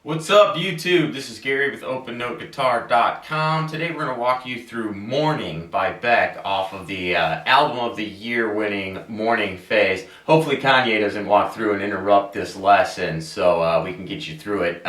What's up, YouTube? This is Gary with OpenNoteGuitar.com. Today we're going to walk you through Morning by Beck off of the Album of the Year winning Morning phase. Hopefully Kanye doesn't walk through and interrupt this lesson so we can get you through it.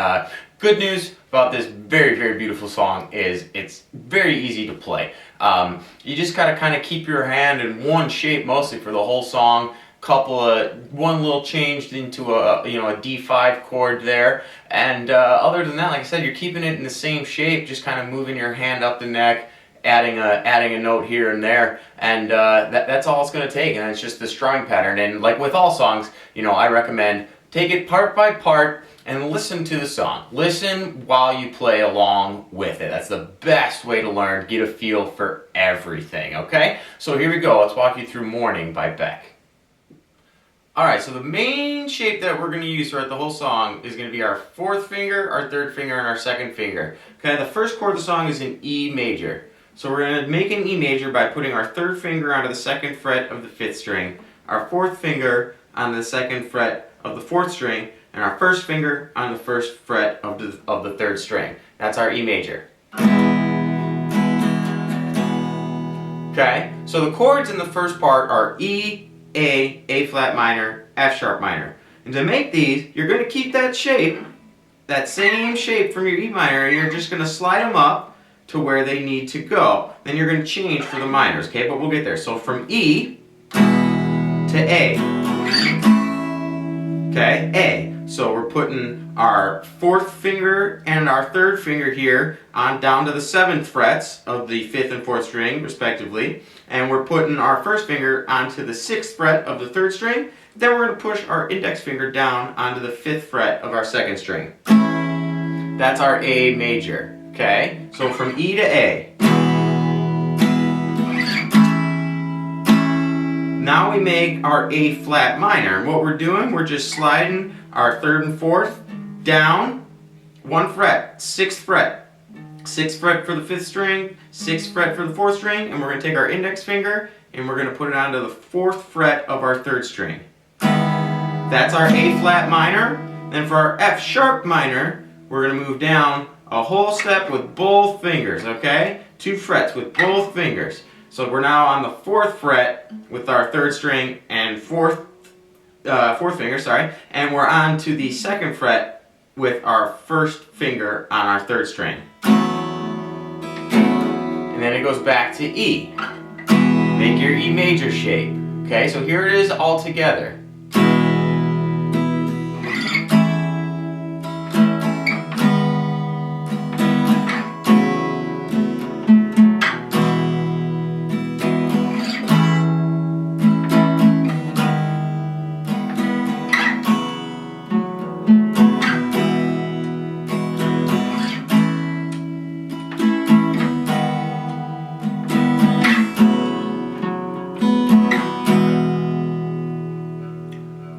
Good news about this very, very beautiful song is it's very easy to play. You just got to kind of keep your hand in one shape mostly for the whole song. One little changed into a D5 chord there, and other than that, like I said, you're keeping it in the same shape, just kind of moving your hand up the neck, adding a note here and there, and that's all it's going to take, and it's just the strumming pattern. And like with all songs, I recommend take it part by part and listen to the song. Listen while you play along with it. That's the best way to learn, get a feel for everything, okay? So here we go. Let's walk you through Morning by Beck. Alright, so the main shape that we're going to use throughout the whole song is going to be our fourth finger, our third finger, and our second finger. Okay, the first chord of the song is in E major. So we're going to make an E major by putting our third finger onto the second fret of the fifth string, our fourth finger on the second fret of the fourth string, and our first finger on the first fret of the third string. That's our E major. Okay, so the chords in the first part are E, A flat minor, F sharp minor. And to make these, you're going to keep that shape, that same shape from your E minor, and you're just going to slide them up to where they need to go. Then you're going to change for the minors, okay? But we'll get there. So from E to A. Okay, A. So we're putting our fourth finger and our third finger here on down to the 7th frets of the 5th and 4th string, respectively. And we're putting our first finger onto the 6th fret of the 3rd string. Then we're going to push our index finger down onto the 5th fret of our 2nd string. That's our A major, okay? So from E to A. Now we make our A flat minor. And what we're doing, we're just sliding our 3rd and 4th down 1 fret, 6th fret. 6th fret for the 5th string, 6th fret for the 4th string, and we're going to take our index finger and we're going to put it onto the 4th fret of our 3rd string. That's our A flat minor. Then for our F sharp minor, we're going to move down a whole step with both fingers, okay? 2 frets with both fingers. So we're now on the 4th fret with our 3rd string and 4th finger, and we're on to the 2nd fret with our 1st finger on our 3rd string. And then it goes back to E. Make your E major shape. Okay, so here it is all together.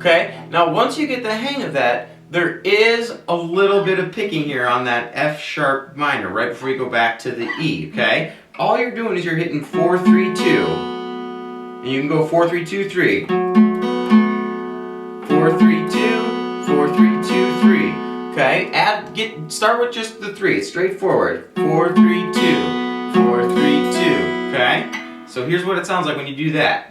Okay, now once you get the hang of that, there is a little bit of picking here on that F sharp minor right before you go back to the E, okay? All you're doing is you're hitting 4, 3, 2, and you can go 4, 3, 2, 3. 4, 3, 2, 4, 3, 2, 3. Okay, start with just the 3, it's straightforward. 4, 3, 2, 4, 3, 2, okay? So here's what it sounds like when you do that.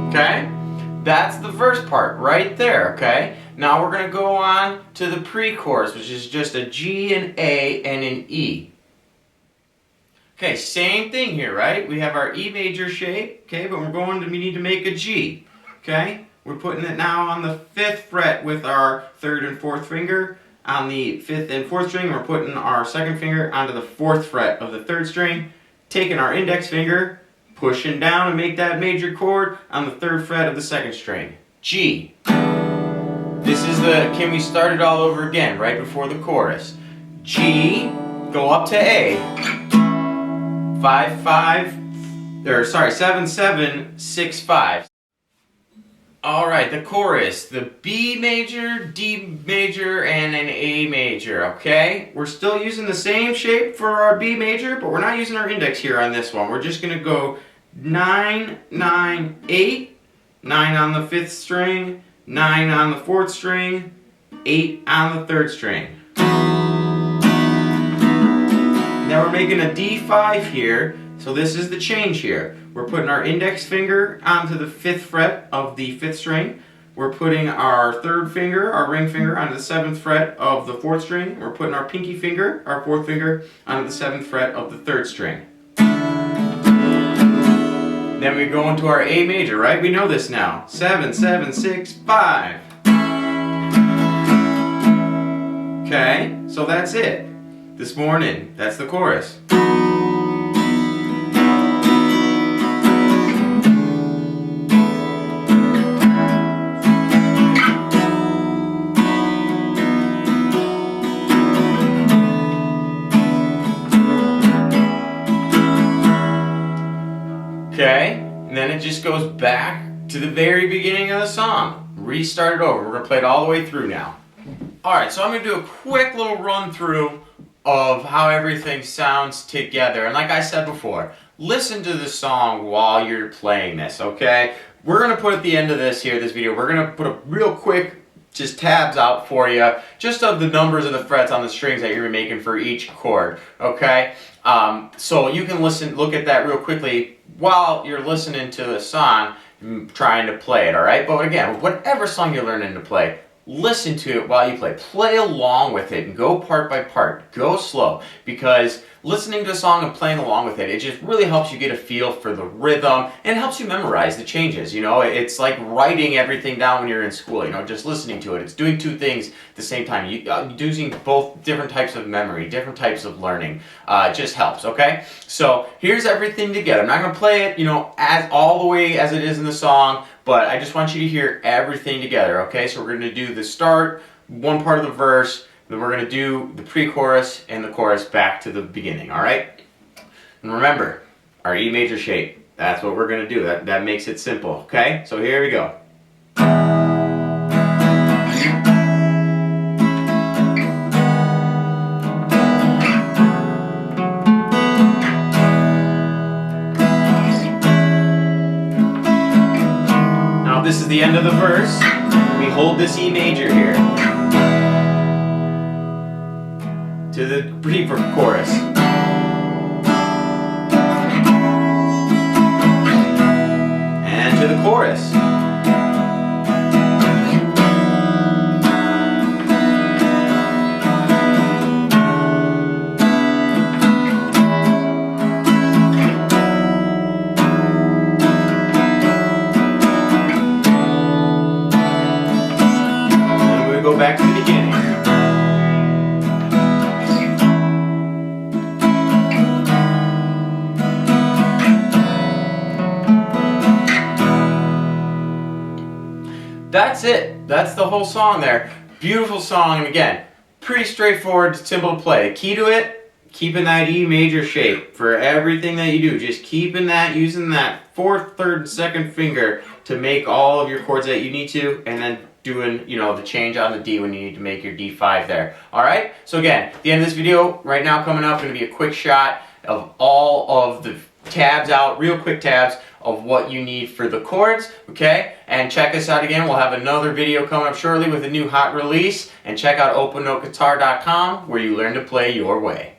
Okay, that's the first part right there, okay? Now we're going to go on to the pre-chorus, which is just a G, an A, and an E. Okay, same thing here, right? We have our E major shape, okay, but we need to make a G, okay? We're putting it now on the 5th fret with our 3rd and 4th finger. On the 5th and 4th string, we're putting our 2nd finger onto the 4th fret of the 3rd string, taking our index finger, pushing down and make that major chord on the 3rd fret of the 2nd string. G. This is can we start it all over again right before the chorus. G, go up to A. 7, 7, 6, 5. Alright, the chorus. The B major, D major, and an A major, okay? We're still using the same shape for our B major, but we're not using our index here on this one. We're just going to go 9, 9, 8, 9 on the 5th string, 9 on the 4th string, 8 on the 3rd string. Now we're making a D5 here, so this is the change here. We're putting our index finger onto the 5th fret of the 5th string. We're putting our 3rd finger, our ring finger, onto the 7th fret of the 4th string. We're putting our pinky finger, our 4th finger, onto the 7th fret of the 3rd string. Then we go into our A major, right? We know this now. 7, 7, 6, 5. Okay, so that's it. This morning, that's the chorus. Okay, and then it just goes back to the very beginning of the song. Restart it over. We're going to play it all the way through now. Alright, so I'm going to do a quick little run through of how everything sounds together. And like I said before, listen to the song while you're playing this, okay? We're going to put at the end of this video, we're going to put a real quick just tabs out for you, just of the numbers of the frets on the strings that you're making for each chord, okay? So you can look at that real quickly while you're listening to the song, trying to play it, alright? But again, whatever song you're learning to play, listen to it while you play. Play along with it and go part by part. Go slow, because listening to a song and playing along with it, it just really helps you get a feel for the rhythm and helps you memorize the changes. You know, it's like writing everything down when you're in school, you know, just listening to it. It's doing two things at the same time. Using both different types of memory, different types of learning. It just helps, okay? So here's everything together. I'm not going to play it, you know, as all the way as it is in the song, but I just want you to hear everything together, okay? So we're going to do the start, one part of the verse, then we're going to do the pre-chorus and the chorus back to the beginning, alright? And remember, our E major shape, that's what we're going to do. That makes it simple, okay? So here we go. Now this is the end of the verse. We hold this E major here to the pre-chorus. And to the chorus. And we go back to the beginning. That's it. That's the whole song there. Beautiful song, and again, pretty straightforward, simple to play. The key to it, keeping that E major shape for everything that you do. Just keeping that, using that 4th, 3rd, and 2nd finger to make all of your chords that you need to, and then doing, you know, the change on the D when you need to make your D5 there. Alright? So again, at the end of this video, right now coming up, going to be a quick shot of all of the tabs out, real quick tabs of what you need for the chords, okay? And check us out again. We'll have another video coming up shortly with a new hot release. And check out OpenNoteGuitar.com where you learn to play your way.